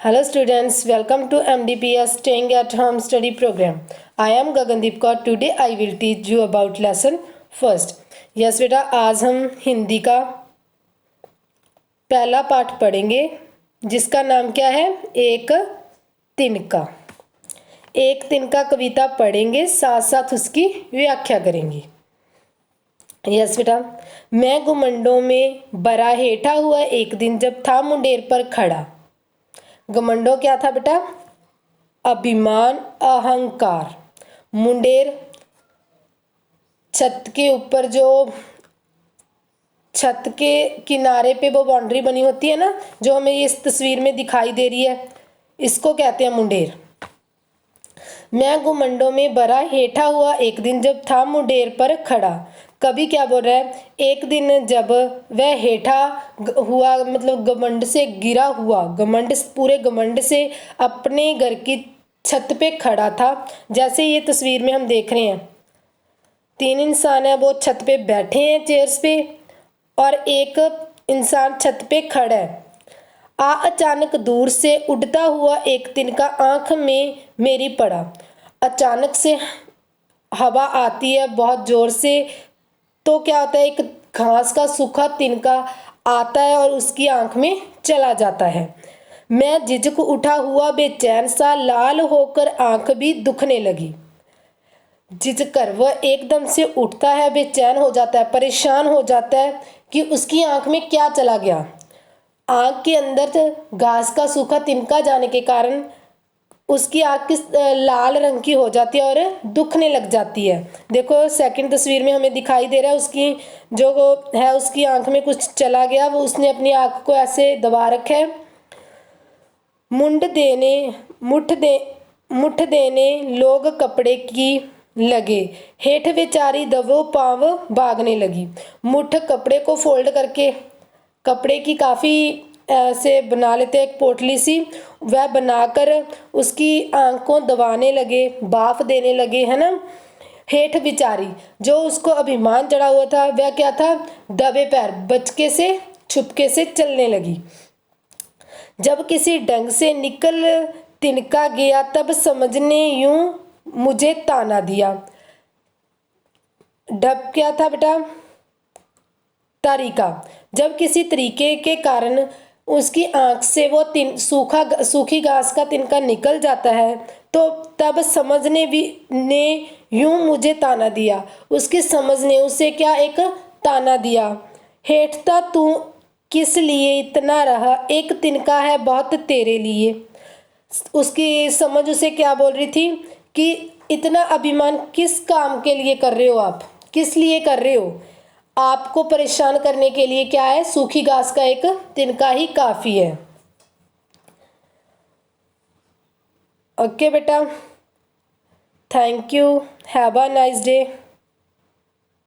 Hello students, welcome to MDPS Staying at Home Study Program. I am Gagandeep Kaur. Today I will teach you about lesson first. Yes बेटा, आज हम हिंदी का पहला पाठ पढ़ेंगे जिसका नाम क्या है? एक तिनका। एक तिनका कविता पढ़ेंगे, साथ साथ उसकी व्याख्या करेंगे। यस बेटा, मैं घुमंडों में बरा हेठा हुआ एक दिन जब था मुंडेर पर खड़ा। घमंडो क्या था बेटा? अभिमान, अहंकार। मुंडेर छत के ऊपर जो छत के किनारे पे वो बाउंड्री बनी होती है ना, जो हमें इस तस्वीर में दिखाई दे रही है, इसको कहते हैं मुंडेर। मैं घुमंडों में बरा हेठा हुआ एक दिन जब था मुंडेर पर खड़ा। कभी क्या बोल रहा है? एक दिन जब वह हेठा हुआ, मतलब घमंड से गिरा हुआ, घमंड पूरे घमंड से अपने घर की छत पे खड़ा था। जैसे ये तस्वीर में हम देख रहे हैं, तीन इंसान है, वो छत पे बैठे हैं चेयर्स पे, और एक इंसान छत पे खड़ा है। अचानक दूर से उड़ता हुआ एक तिनका आंख में मेरी पड़ा। अचानक से हवा आती है बहुत जोर से, तो क्या होता है, एक घास का सूखा तिनका आता है और उसकी आंख में चला जाता है। मैं झिझक उठा हुआ, बेचैन सा, लाल होकर आंख भी दुखने लगी। झिझक कर वह एकदम से उठता है, बेचैन हो जाता है, परेशान हो जाता है कि उसकी आंख में क्या चला गया। आंख के अंदर घास का सूखा तिनका जाने के कारण उसकी आंख किस लाल रंग की हो जाती है और दुखने लग जाती है। देखो सेकंड तस्वीर में हमें दिखाई दे रहा है, उसकी जो है उसकी आंख में कुछ चला गया, वो उसने अपनी आंख को ऐसे दबा रखा है। मुठ देने लोग कपड़े की लगे, हेठ बेचारी दबो पाँव भागने लगी। मुठ कपड़े को फोल्ड करके, कपड़े की काफ़ी से बना लेते हैं एक पोटली सी, वह बनाकर उसकी आंख को दबाने लगे, भाप देने लगे, है ना। हेठ बिचारी, जो उसको अभिमान चढ़ा हुआ था, वह क्या था? दबे पैर बचके से छुपके से चलने लगी। जब किसी ढंग से निकल तिनका गया, तब समझने यूं मुझे ताना दिया। डब क्या था बेटा? तरीका। जब किसी तरीके के कारण उसकी आंख से वो सूखी घास का तिनका निकल जाता है, तो तब समझने भी ने यूं मुझे ताना दिया। उसकी समझ ने उसे क्या एक ताना दिया। हेठता तू किस लिए इतना रहा, एक तिनका है बहुत तेरे लिए। उसकी समझ उसे क्या बोल रही थी कि इतना अभिमान किस काम के लिए कर रहे हो, आप किस लिए कर रहे हो? आपको परेशान करने के लिए क्या है? सूखी घास का एक तिनका ही काफी है। ओके बेटा, thank you, have a nice day.